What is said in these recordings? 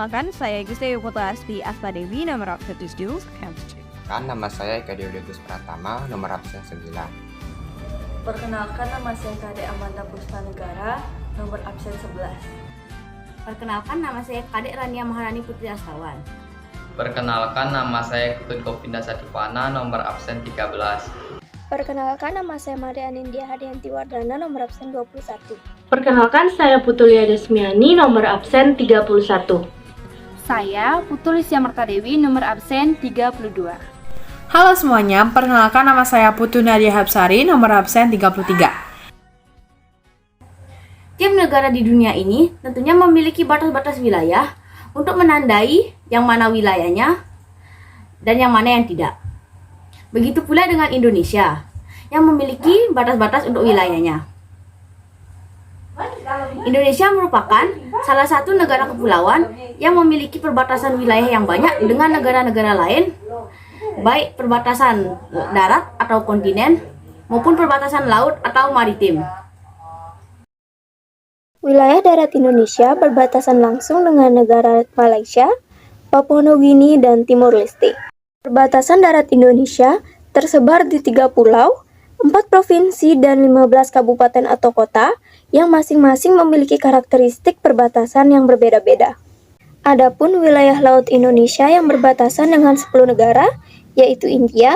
Perkenalkan, saya Gusti Putri Asma Dewi, nomor absen 7, Chemistry. Nama saya Eka Deodegus Pratama, nomor absen 9. Perkenalkan, nama saya Kade Amanda Puspanegara, nomor absen 11. Perkenalkan, nama saya Kadek Rania Maharani Putri Astawan. Perkenalkan, nama saya Ketut Govinda Sativana, nomor absen 13. Perkenalkan, nama saya Maria Anindya Hadianti Wardana, nomor absen 21. Perkenalkan, saya Putulia Desmiani, nomor absen 31. Saya Putulisya Martadewi, nomor absen 32. Halo semuanya, perkenalkan nama saya Putu Nadia Hapsari, nomor absen 33. Tiap negara di dunia ini tentunya memiliki batas-batas wilayah untuk menandai yang mana wilayahnya dan yang mana yang tidak. Begitu pula dengan Indonesia yang memiliki batas-batas untuk wilayahnya. Indonesia merupakan salah satu negara kepulauan yang memiliki perbatasan wilayah yang banyak dengan negara-negara lain, baik perbatasan darat atau kontinen maupun perbatasan laut atau maritim. Wilayah darat Indonesia berbatasan langsung dengan negara Malaysia, Papua Nugini, dan Timor Leste. Perbatasan darat Indonesia tersebar di 3 pulau, 4 provinsi, dan 15 kabupaten atau kota yang masing-masing memiliki karakteristik perbatasan yang berbeda-beda. Adapun wilayah laut Indonesia yang berbatasan dengan 10 negara, yaitu India,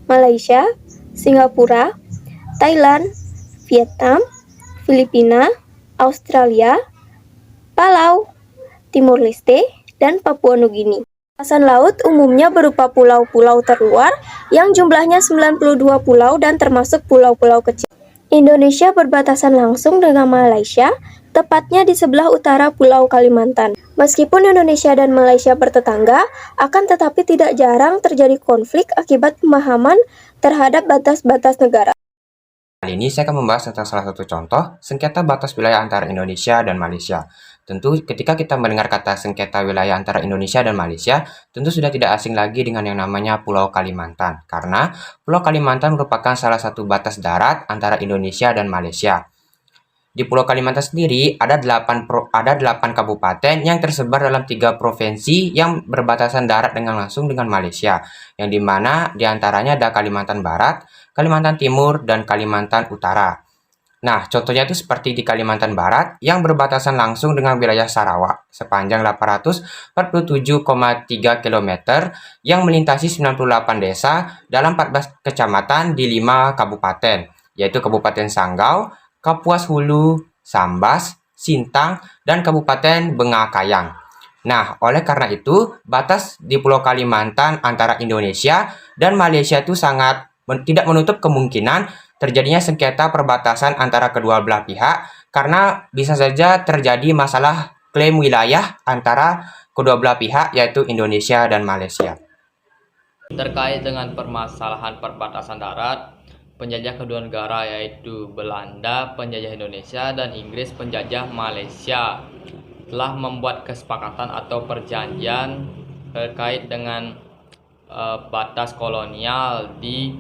Malaysia, Singapura, Thailand, Vietnam, Filipina, Australia, Palau, Timor Leste, dan Papua Nugini. Kawasan laut umumnya berupa pulau-pulau terluar yang jumlahnya 92 pulau dan termasuk pulau-pulau kecil. Indonesia berbatasan langsung dengan Malaysia, tepatnya di sebelah utara Pulau Kalimantan. Meskipun Indonesia dan Malaysia bertetangga, akan tetapi tidak jarang terjadi konflik akibat pemahaman terhadap batas-batas negara. Kali ini saya akan membahas tentang salah satu contoh sengketa batas wilayah antara Indonesia dan Malaysia. Tentu ketika kita mendengar kata sengketa wilayah antara Indonesia dan Malaysia, tentu sudah tidak asing lagi dengan yang namanya Pulau Kalimantan. Karena Pulau Kalimantan merupakan salah satu batas darat antara Indonesia dan Malaysia. Di Pulau Kalimantan sendiri ada 8 kabupaten yang tersebar dalam 3 provinsi yang berbatasan darat dengan langsung dengan Malaysia, yang dimana diantaranya ada Kalimantan Barat, Kalimantan Timur, dan Kalimantan Utara. Nah, contohnya itu seperti di Kalimantan Barat yang berbatasan langsung dengan wilayah Sarawak sepanjang 847,3 km yang melintasi 98 desa dalam 14 kecamatan di 5 kabupaten, yaitu Kabupaten Sanggau, Kapuas Hulu, Sambas, Sintang, dan Kabupaten Bengakayang. Nah, oleh karena itu, batas di Pulau Kalimantan antara Indonesia dan Malaysia itu tidak menutup kemungkinan terjadinya sengketa perbatasan antara kedua belah pihak karena bisa saja terjadi masalah klaim wilayah antara kedua belah pihak yaitu Indonesia dan Malaysia. Terkait dengan permasalahan perbatasan darat, penjajah kedua negara yaitu Belanda penjajah Indonesia dan Inggris penjajah Malaysia telah membuat kesepakatan atau perjanjian terkait dengan batas kolonial di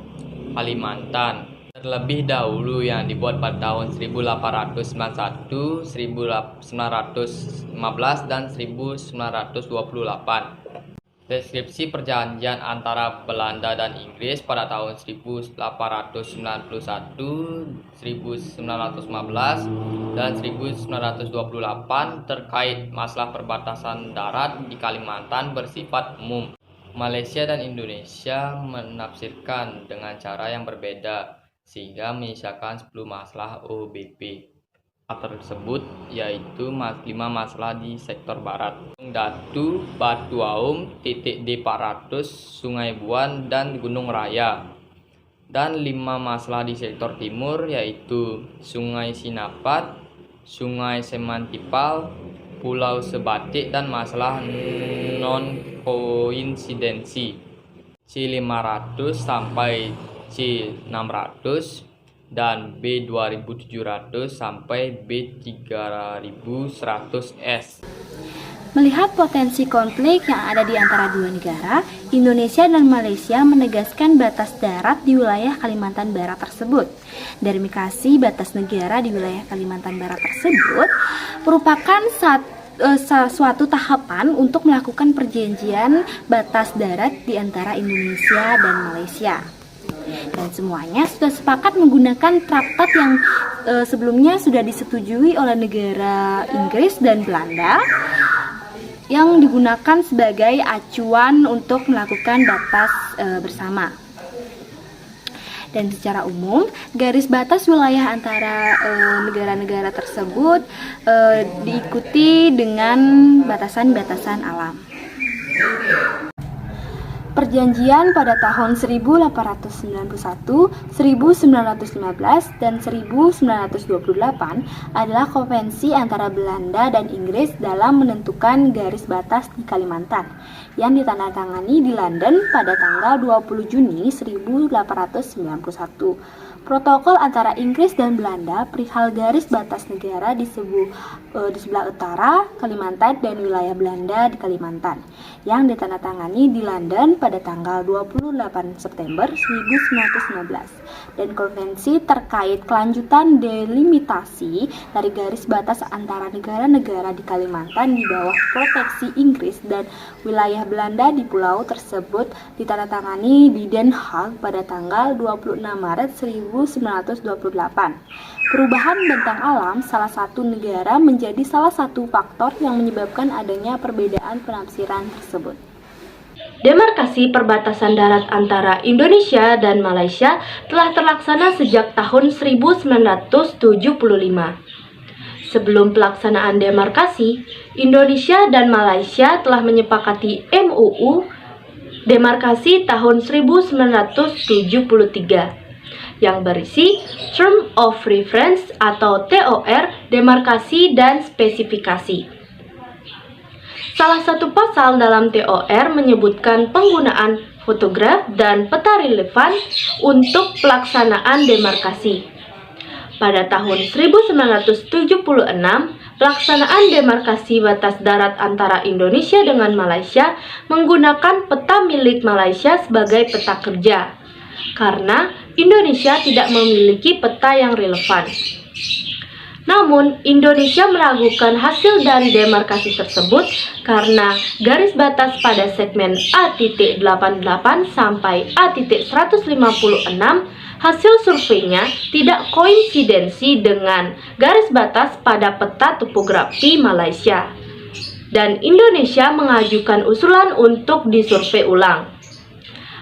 Kalimantan. Terlebih dahulu yang dibuat pada tahun 1891, 1915, dan 1928. Deskripsi perjanjian antara Belanda dan Inggris pada tahun 1891, 1915, dan 1928 terkait masalah perbatasan darat di Kalimantan bersifat umum. Malaysia dan Indonesia menafsirkan dengan cara yang berbeda sehingga menyisakan 10 masalah OBP tersebut, yaitu 5 masalah di sektor barat, Datu, Batu Aum, titik D400, Sungai Buan, dan Gunung Raya, dan 5 masalah di sektor timur yaitu Sungai Sinapat, Sungai Semantipal, Pulau Sebatik, dan masalah non-koinsidensi C500 sampai C600 dan B2700 sampai B3100S. Melihat potensi konflik yang ada di antara dua negara, Indonesia dan Malaysia menegaskan batas darat di wilayah Kalimantan Barat tersebut. Delimitasi batas negara di wilayah Kalimantan Barat tersebut merupakan suatu tahapan untuk melakukan perjanjian batas darat di antara Indonesia dan Malaysia. Dan semuanya sudah sepakat menggunakan traktat yang sebelumnya sudah disetujui oleh negara Inggris dan Belanda, yang digunakan sebagai acuan untuk melakukan batas bersama. Dan secara umum, garis batas wilayah antara negara-negara tersebut diikuti dengan batasan-batasan alam. Perjanjian pada tahun 1891, 1915, dan 1928 adalah konvensi antara Belanda dan Inggris dalam menentukan garis batas di Kalimantan yang ditandatangani di London pada tanggal 20 Juni 1891. Protokol antara Inggris dan Belanda perihal garis batas negara di sebelah utara Kalimantan dan wilayah Belanda di Kalimantan yang ditandatangani di London pada tanggal 28 September 1915, dan konvensi terkait kelanjutan delimitasi dari garis batas antara negara-negara di Kalimantan di bawah proteksi Inggris dan wilayah Belanda di pulau tersebut ditandatangani di Den Haag pada tanggal 26 Maret 1928. Perubahan bentang alam salah satu negara menjadi salah satu faktor yang menyebabkan adanya perbedaan penafsiran tersebut. Demarkasi perbatasan darat antara Indonesia dan Malaysia telah terlaksana sejak tahun 1975. Sebelum pelaksanaan demarkasi, Indonesia dan Malaysia telah menyepakati MOU demarkasi tahun 1973 yang berisi Term of Reference atau TOR, demarkasi dan spesifikasi. Salah satu pasal dalam TOR menyebutkan penggunaan fotograf dan peta relevan untuk pelaksanaan demarkasi. Pada tahun 1976, pelaksanaan demarkasi batas darat antara Indonesia dengan Malaysia menggunakan peta milik Malaysia sebagai peta kerja, karena Indonesia tidak memiliki peta yang relevan. Namun, Indonesia meragukan hasil dari demarkasi tersebut karena garis batas pada segmen A.88 sampai A.156 hasil surveinya tidak koinsidensi dengan garis batas pada peta topografi Malaysia, dan Indonesia mengajukan usulan untuk disurvei ulang.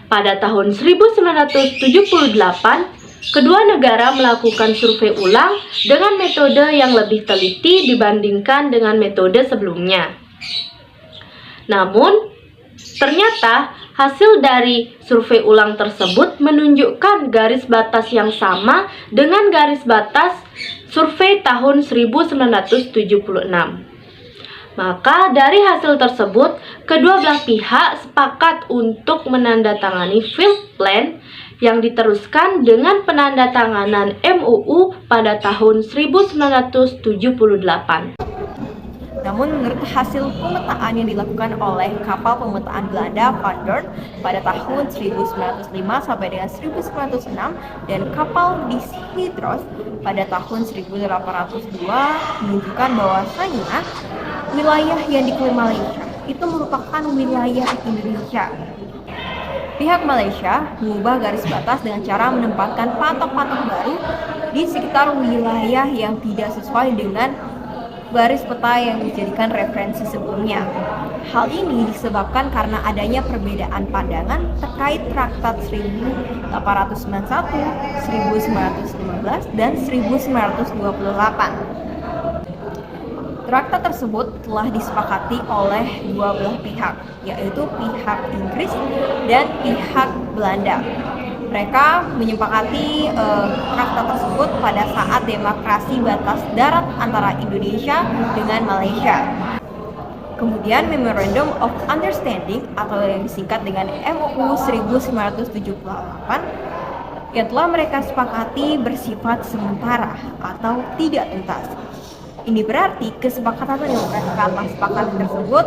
Pada tahun 1978, kedua negara melakukan survei ulang dengan metode yang lebih teliti dibandingkan dengan metode sebelumnya. Namun, ternyata hasil dari survei ulang tersebut menunjukkan garis batas yang sama dengan garis batas survei tahun 1976. Maka dari hasil tersebut, kedua belah pihak sepakat untuk menandatangani field plan yang diteruskan dengan penandatanganan MOU pada tahun 1978. Namun menurut hasil pemetaan yang dilakukan oleh kapal pemetaan Belanda Van Dorn pada tahun 1905 sampai dengan 1906 dan kapal di Hydros pada tahun 1802 menunjukkan bahwasanya wilayah yang diklaim Malaysia itu merupakan wilayah Indonesia. Pihak Malaysia mengubah garis batas dengan cara menempatkan patok-patok baru di sekitar wilayah yang tidak sesuai dengan garis peta yang dijadikan referensi sebelumnya. Hal ini disebabkan karena adanya perbedaan pandangan terkait Traktat 1891, 1915, dan 1928. Traktat tersebut telah disepakati oleh dua belah pihak, yaitu pihak Inggris dan pihak Belanda. Mereka menyepakati traktat tersebut pada saat demarkasi batas darat antara Indonesia dengan Malaysia. Kemudian Memorandum of Understanding atau yang disingkat dengan MOU 1978 yang telah mereka sepakati bersifat sementara atau tidak tuntas. Ini berarti kesepakatan yang mereka sepakati tersebut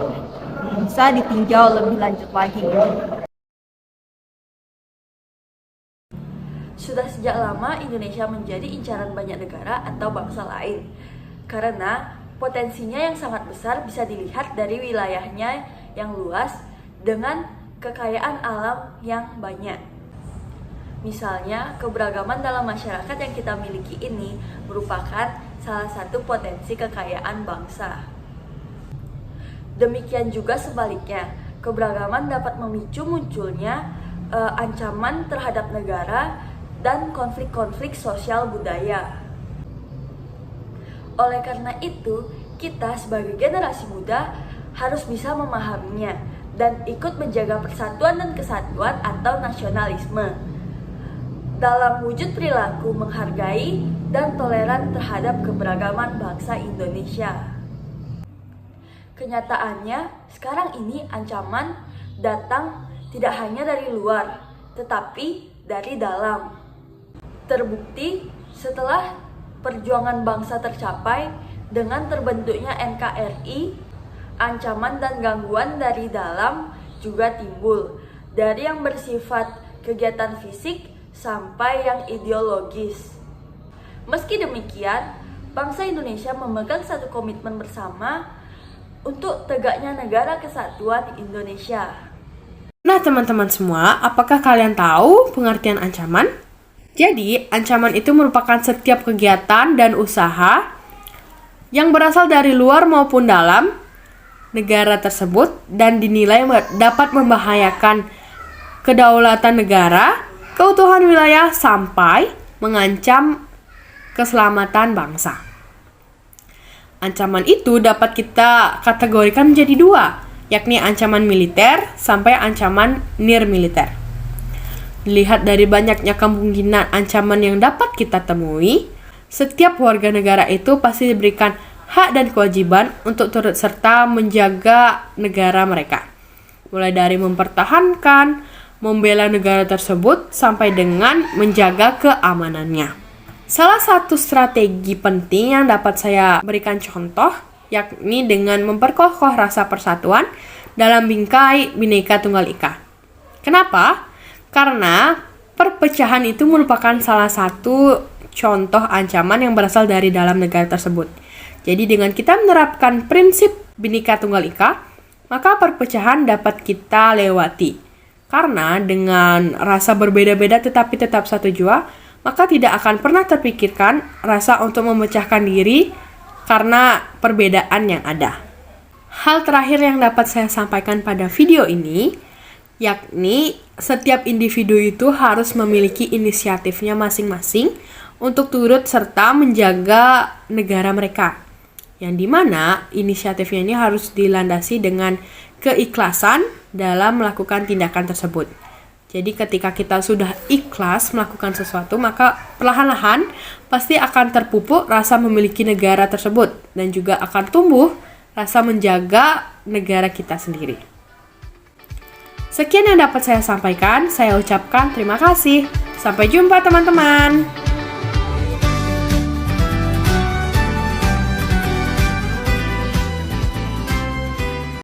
bisa ditinjau lebih lanjut lagi. Sudah sejak lama Indonesia menjadi incaran banyak negara atau bangsa lain karena Potensinya yang sangat besar bisa dilihat dari wilayahnya yang luas dengan kekayaan alam yang banyak. Misalnya, keberagaman dalam masyarakat yang kita miliki ini merupakan salah satu potensi kekayaan bangsa. Demikian juga sebaliknya, keberagaman dapat memicu munculnya ancaman terhadap negara dan konflik-konflik sosial budaya. Oleh karena itu, kita sebagai generasi muda harus bisa memahaminya dan ikut menjaga persatuan dan kesatuan atau nasionalisme dalam wujud perilaku menghargai dan toleran terhadap keberagaman bangsa Indonesia. Kenyataannya, sekarang ini ancaman datang tidak hanya dari luar, tetapi dari dalam. Terbukti setelah perjuangan bangsa tercapai dengan terbentuknya NKRI, ancaman dan gangguan dari dalam juga timbul, dari yang bersifat kegiatan fisik sampai yang ideologis. Meski demikian, bangsa Indonesia memegang satu komitmen bersama untuk tegaknya negara kesatuan Indonesia. Nah teman-teman semua, apakah kalian tahu pengertian ancaman? Jadi, ancaman itu merupakan setiap kegiatan dan usaha yang berasal dari luar maupun dalam negara tersebut dan dinilai dapat membahayakan kedaulatan negara, keutuhan wilayah, sampai mengancam keselamatan bangsa. Ancaman itu dapat kita kategorikan menjadi dua, yakni ancaman militer sampai ancaman nirmiliter. Dilihat dari banyaknya kemungkinan ancaman yang dapat kita temui, setiap warga negara itu pasti diberikan hak dan kewajiban untuk turut serta menjaga negara mereka. Mulai dari mempertahankan, membela negara tersebut, sampai dengan menjaga keamanannya. Salah satu strategi penting yang dapat saya berikan contoh, yakni dengan memperkokoh rasa persatuan dalam bingkai Bhinneka Tunggal Ika. Kenapa? Karena perpecahan itu merupakan salah satu contoh ancaman yang berasal dari dalam negara tersebut. Jadi dengan kita menerapkan prinsip Bhinneka Tunggal Ika, maka perpecahan dapat kita lewati. Karena dengan rasa berbeda-beda tetapi tetap satu jua, maka tidak akan pernah terpikirkan rasa untuk memecahkan diri karena perbedaan yang ada. Hal terakhir yang dapat saya sampaikan pada video ini, yakni setiap individu itu harus memiliki inisiatifnya masing-masing untuk turut serta menjaga negara mereka. Yang dimana inisiatifnya ini harus dilandasi dengan keikhlasan dalam melakukan tindakan tersebut. Jadi ketika kita sudah ikhlas melakukan sesuatu, maka perlahan-lahan pasti akan terpupuk rasa memiliki negara tersebut dan juga akan tumbuh rasa menjaga negara kita sendiri. Sekian yang dapat saya sampaikan, saya ucapkan terima kasih. Sampai jumpa teman-teman.